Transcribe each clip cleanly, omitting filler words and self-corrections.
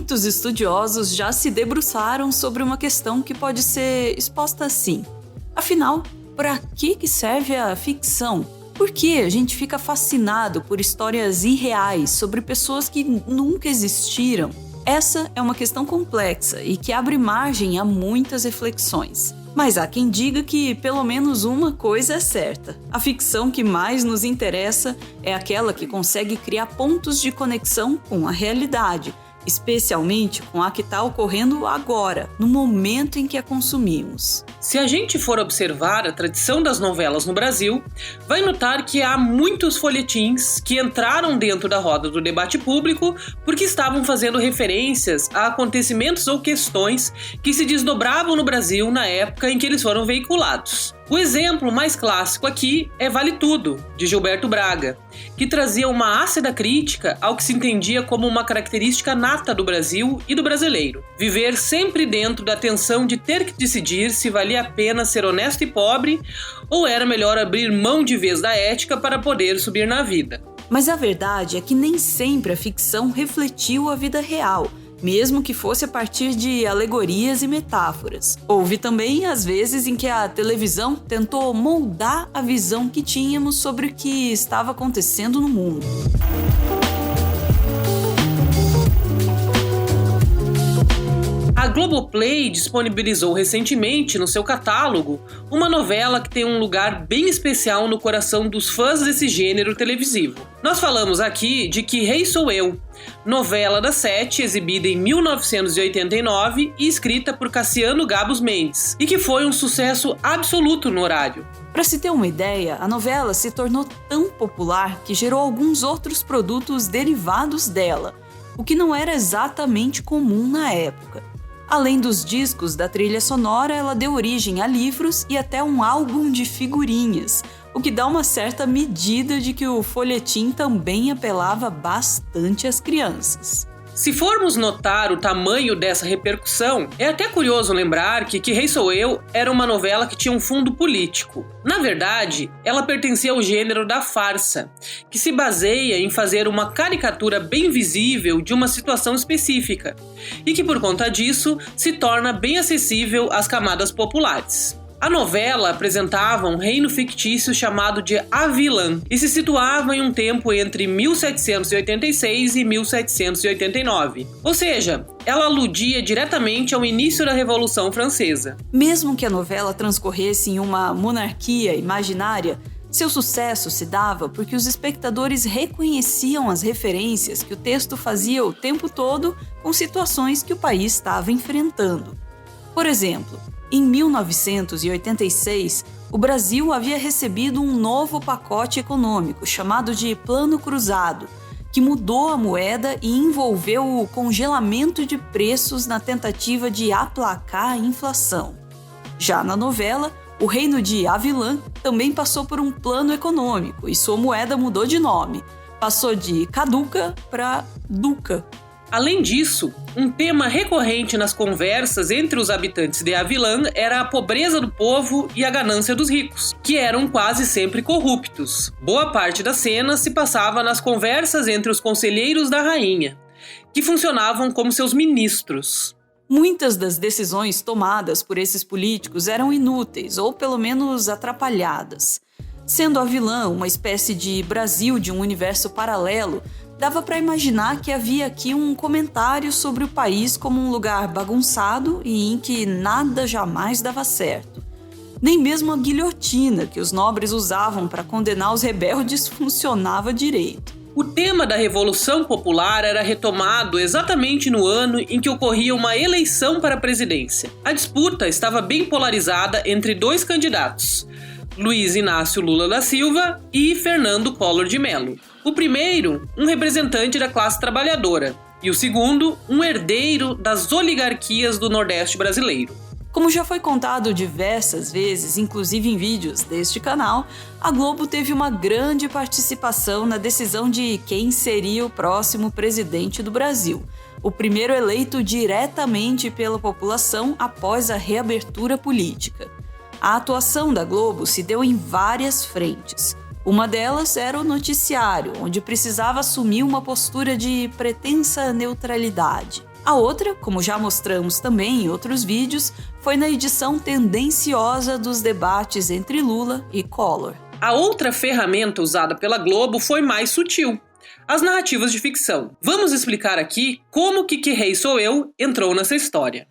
muitos estudiosos já se debruçaram sobre uma questão que pode ser exposta assim. Afinal, para que serve a ficção? Por que a gente fica fascinado por histórias irreais sobre pessoas que nunca existiram? Essa é uma questão complexa e que abre margem a muitas reflexões. Mas há quem diga que pelo menos uma coisa é certa. A ficção que mais nos interessa é aquela que consegue criar pontos de conexão com a realidade, especialmente com a que está ocorrendo agora, no momento em que a consumimos. Se a gente for observar a tradição das novelas no Brasil, vai notar que há muitos folhetins que entraram dentro da roda do debate público porque estavam fazendo referências a acontecimentos ou questões que se desdobravam no Brasil na época em que eles foram veiculados. O exemplo mais clássico aqui é Vale Tudo, de Gilberto Braga, que trazia uma ácida crítica ao que se entendia como uma característica nata do Brasil e do brasileiro. Viver sempre dentro da tensão de ter que decidir se valia a pena ser honesto e pobre ou era melhor abrir mão de vez da ética para poder subir na vida. Mas a verdade é que nem sempre a ficção refletiu a vida real, mesmo que fosse a partir de alegorias e metáforas. Houve também as vezes em que a televisão tentou moldar a visão que tínhamos sobre o que estava acontecendo no mundo. A Globoplay disponibilizou recentemente no seu catálogo uma novela que tem um lugar bem especial no coração dos fãs desse gênero televisivo. Nós falamos aqui de Que Rei Sou Eu, novela da Sete, exibida em 1989 e escrita por Cassiano Gabos Mendes, e que foi um sucesso absoluto no horário. Para se ter uma ideia, a novela se tornou tão popular que gerou alguns outros produtos derivados dela, o que não era exatamente comum na época. Além dos discos da trilha sonora, ela deu origem a livros e até um álbum de figurinhas, o que dá uma certa medida de que o folhetim também apelava bastante às crianças. Se formos notar o tamanho dessa repercussão, é até curioso lembrar que Rei Sou Eu era uma novela que tinha um fundo político. Na verdade, ela pertencia ao gênero da farsa, que se baseia em fazer uma caricatura bem visível de uma situação específica, e que por conta disso se torna bem acessível às camadas populares. A novela apresentava um reino fictício chamado de Avilã e se situava em um tempo entre 1786 e 1789. Ou seja, ela aludia diretamente ao início da Revolução Francesa. Mesmo que a novela transcorresse em uma monarquia imaginária, seu sucesso se dava porque os espectadores reconheciam as referências que o texto fazia o tempo todo com situações que o país estava enfrentando. Por exemplo, em 1986, o Brasil havia recebido um novo pacote econômico chamado de Plano Cruzado, que mudou a moeda e envolveu o congelamento de preços na tentativa de aplacar a inflação. Já na novela, o reino de Avilã também passou por um plano econômico e sua moeda mudou de nome. Passou de caduca para duca. Além disso, um tema recorrente nas conversas entre os habitantes de Avilã era a pobreza do povo e a ganância dos ricos, que eram quase sempre corruptos. Boa parte da cena se passava nas conversas entre os conselheiros da rainha, que funcionavam como seus ministros. Muitas das decisões tomadas por esses políticos eram inúteis ou pelo menos atrapalhadas. Sendo Avilã uma espécie de Brasil de um universo paralelo, dava para imaginar que havia aqui um comentário sobre o país como um lugar bagunçado e em que nada jamais dava certo. Nem mesmo a guilhotina que os nobres usavam para condenar os rebeldes funcionava direito. O tema da Revolução Popular era retomado exatamente no ano em que ocorria uma eleição para a presidência. A disputa estava bem polarizada entre dois candidatos, Luiz Inácio Lula da Silva e Fernando Collor de Mello. O primeiro, um representante da classe trabalhadora, e o segundo, um herdeiro das oligarquias do Nordeste brasileiro. Como já foi contado diversas vezes, inclusive em vídeos deste canal, a Globo teve uma grande participação na decisão de quem seria o próximo presidente do Brasil, o primeiro eleito diretamente pela população após a reabertura política. A atuação da Globo se deu em várias frentes. Uma delas era o noticiário, onde precisava assumir uma postura de pretensa neutralidade. A outra, como já mostramos também em outros vídeos, foi na edição tendenciosa dos debates entre Lula e Collor. A outra ferramenta usada pela Globo foi mais sutil: as narrativas de ficção. Vamos explicar aqui como Que Rei Sou Eu entrou nessa história.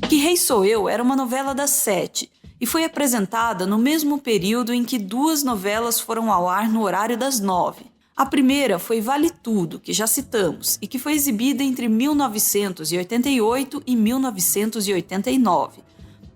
Que Rei Sou Eu era uma novela das 7 e foi apresentada no mesmo período em que duas novelas foram ao ar no horário das 9. A primeira foi Vale Tudo, que já citamos, e que foi exibida entre 1988 e 1989.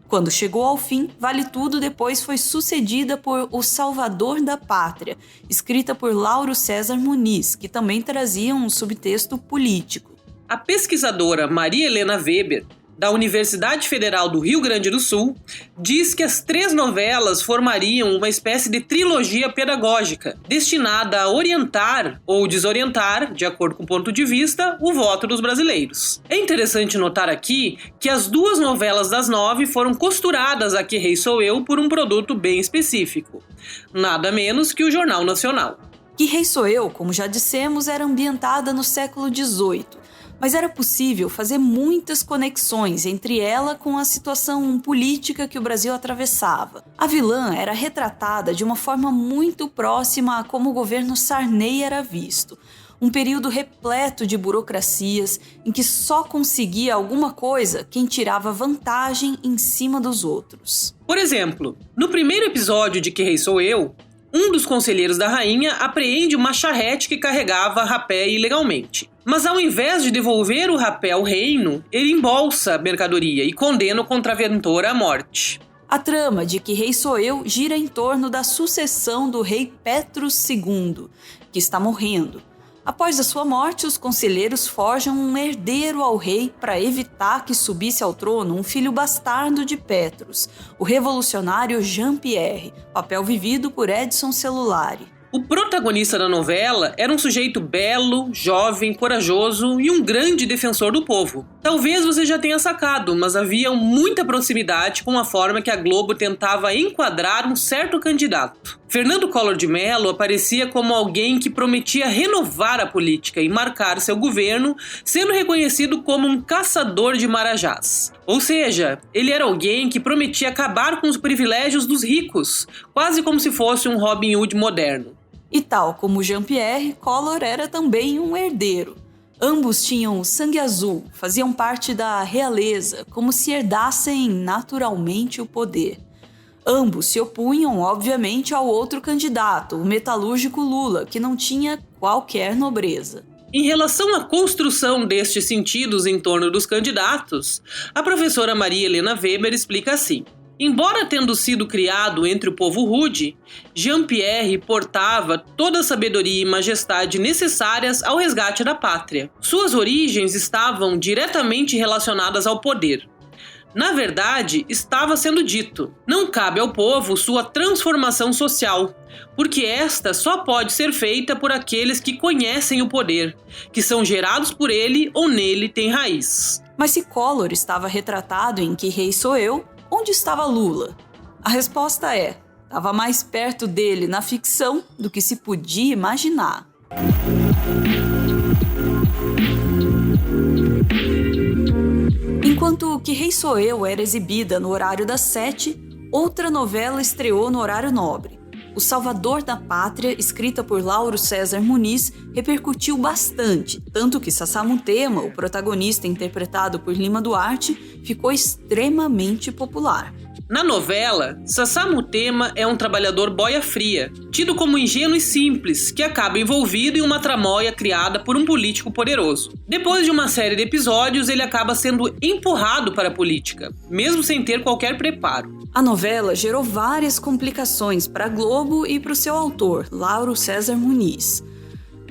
Quando chegou ao fim, Vale Tudo depois foi sucedida por O Salvador da Pátria, escrita por Lauro César Muniz, que também trazia um subtexto político. A pesquisadora Maria Helena Weber, da Universidade Federal do Rio Grande do Sul, diz que as 3 novelas formariam uma espécie de trilogia pedagógica, destinada a orientar ou desorientar, de acordo com o ponto de vista, o voto dos brasileiros. É interessante notar aqui que as 2 novelas das 9 foram costuradas a Que Rei Sou Eu por um produto bem específico, nada menos que o Jornal Nacional. Que Rei Sou Eu, como já dissemos, era ambientada no século XVIII, mas era possível fazer muitas conexões entre ela com a situação política que o Brasil atravessava. A vilã era retratada de uma forma muito próxima a como o governo Sarney era visto. Um período repleto de burocracias em que só conseguia alguma coisa quem tirava vantagem em cima dos outros. Por exemplo, no primeiro episódio de Que Rei Sou Eu, um dos conselheiros da rainha apreende uma charrete que carregava rapé ilegalmente. Mas ao invés de devolver o rapé ao reino, ele embolsa a mercadoria e condena o contraventor à morte. A trama de Que Rei Sou Eu gira em torno da sucessão do rei Petrus II, que está morrendo. Após a sua morte, os conselheiros forjam um herdeiro ao rei para evitar que subisse ao trono um filho bastardo de Petrus, o revolucionário Jean-Pierre, papel vivido por Edson Celulari. O protagonista da novela era um sujeito belo, jovem, corajoso e um grande defensor do povo. Talvez você já tenha sacado, mas havia muita proximidade com a forma que a Globo tentava enquadrar um certo candidato. Fernando Collor de Mello aparecia como alguém que prometia renovar a política e marcar seu governo, sendo reconhecido como um caçador de marajás. Ou seja, ele era alguém que prometia acabar com os privilégios dos ricos, quase como se fosse um Robin Hood moderno. E tal como Jean-Pierre, Collor era também um herdeiro. Ambos tinham sangue azul, faziam parte da realeza, como se herdassem naturalmente o poder. Ambos se opunham, obviamente, ao outro candidato, o metalúrgico Lula, que não tinha qualquer nobreza. Em relação à construção destes sentidos em torno dos candidatos, a professora Maria Helena Weber explica assim: embora tendo sido criado entre o povo rude, Jean-Pierre portava toda a sabedoria e majestade necessárias ao resgate da pátria. Suas origens estavam diretamente relacionadas ao poder. Na verdade, estava sendo dito: não cabe ao povo sua transformação social, porque esta só pode ser feita por aqueles que conhecem o poder, que são gerados por ele ou nele têm raiz. Mas se Collor estava retratado em Que Rei Sou Eu, onde estava Lula? A resposta é: estava mais perto dele na ficção do que se podia imaginar. Enquanto Que Rei Sou Eu era exibida no horário das 7, outra novela estreou no horário nobre. O Salvador da Pátria, escrita por Lauro César Muniz, repercutiu bastante, tanto que Sassá Mutema, o protagonista interpretado por Lima Duarte, ficou extremamente popular. Na novela, Sassá Mutema é um trabalhador boia fria, tido como ingênuo e simples, que acaba envolvido em uma tramóia criada por um político poderoso. Depois de uma série de episódios, ele acaba sendo empurrado para a política, mesmo sem ter qualquer preparo. A novela gerou várias complicações para a Globo e para o seu autor, Lauro César Muniz.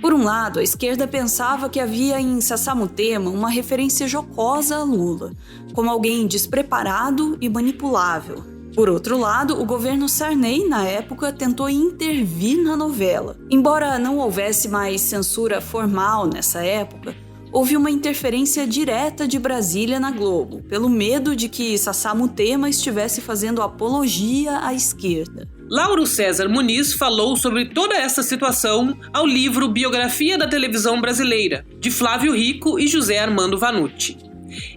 Por um lado, a esquerda pensava que havia em Sassá Mutema uma referência jocosa a Lula, como alguém despreparado e manipulável. Por outro lado, o governo Sarney, na época, tentou intervir na novela. Embora não houvesse mais censura formal nessa época, houve uma interferência direta de Brasília na Globo, pelo medo de que Sassá Mutema estivesse fazendo apologia à esquerda. Lauro César Muniz falou sobre toda essa situação ao livro Biografia da Televisão Brasileira, de Flávio Rico e José Armando Vanucci.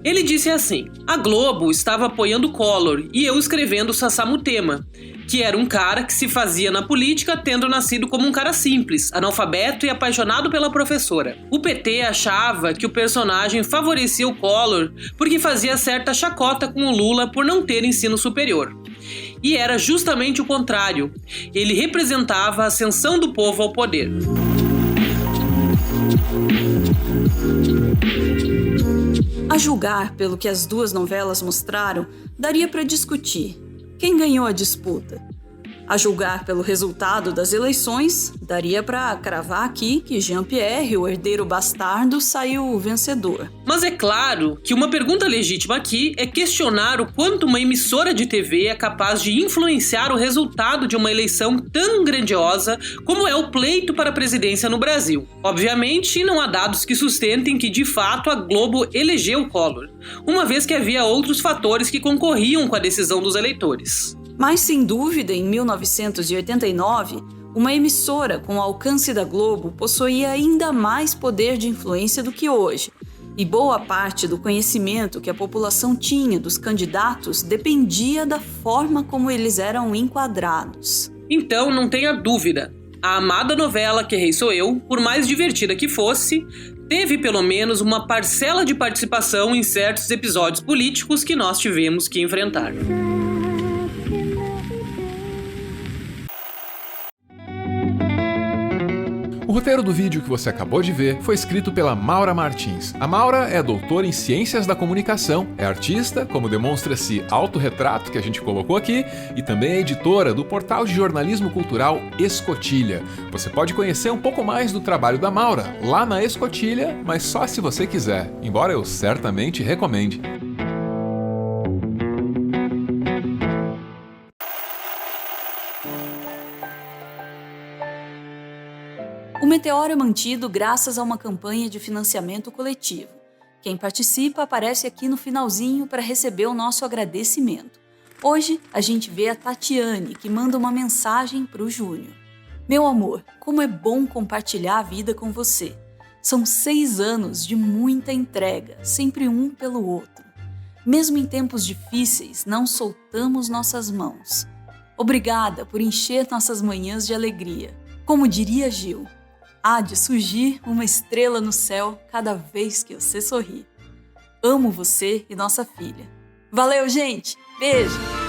Ele disse assim: a Globo estava apoiando Collor e eu escrevendo Sassamutema, que era um cara que se fazia na política tendo nascido como um cara simples, analfabeto e apaixonado pela professora. O PT achava que o personagem favorecia o Collor porque fazia certa chacota com o Lula por não ter ensino superior. E era justamente o contrário. Ele representava a ascensão do povo ao poder. A julgar pelo que as duas novelas mostraram, daria para discutir quem ganhou a disputa. A julgar pelo resultado das eleições, daria para cravar aqui que Jean-Pierre, o herdeiro bastardo, saiu vencedor. Mas é claro que uma pergunta legítima aqui é questionar o quanto uma emissora de TV é capaz de influenciar o resultado de uma eleição tão grandiosa como é o pleito para a presidência no Brasil. Obviamente, não há dados que sustentem que, de fato, a Globo elegeu Collor, uma vez que havia outros fatores que concorriam com a decisão dos eleitores. Mas, sem dúvida, em 1989, uma emissora com o alcance da Globo possuía ainda mais poder de influência do que hoje, e boa parte do conhecimento que a população tinha dos candidatos dependia da forma como eles eram enquadrados. Então, não tenha dúvida, a amada novela Que Rei Sou Eu, por mais divertida que fosse, teve pelo menos uma parcela de participação em certos episódios políticos que nós tivemos que enfrentar. O roteiro do vídeo que você acabou de ver foi escrito pela Maura Martins. A Maura é doutora em Ciências da Comunicação, é artista, como demonstra esse autorretrato que a gente colocou aqui, e também é editora do portal de jornalismo cultural Escotilha. Você pode conhecer um pouco mais do trabalho da Maura lá na Escotilha, mas só se você quiser, embora eu certamente recomende. O Meteoro é mantido graças a uma campanha de financiamento coletivo. Quem participa aparece aqui no finalzinho para receber o nosso agradecimento. Hoje, a gente vê a Tatiane, que manda uma mensagem para o Júnior. Meu amor, como é bom compartilhar a vida com você. São 6 anos de muita entrega, sempre um pelo outro. Mesmo em tempos difíceis, não soltamos nossas mãos. Obrigada por encher nossas manhãs de alegria. Como diria Gil, há de surgir uma estrela no céu cada vez que você sorrir. Amo você e nossa filha. Valeu, gente! Beijo!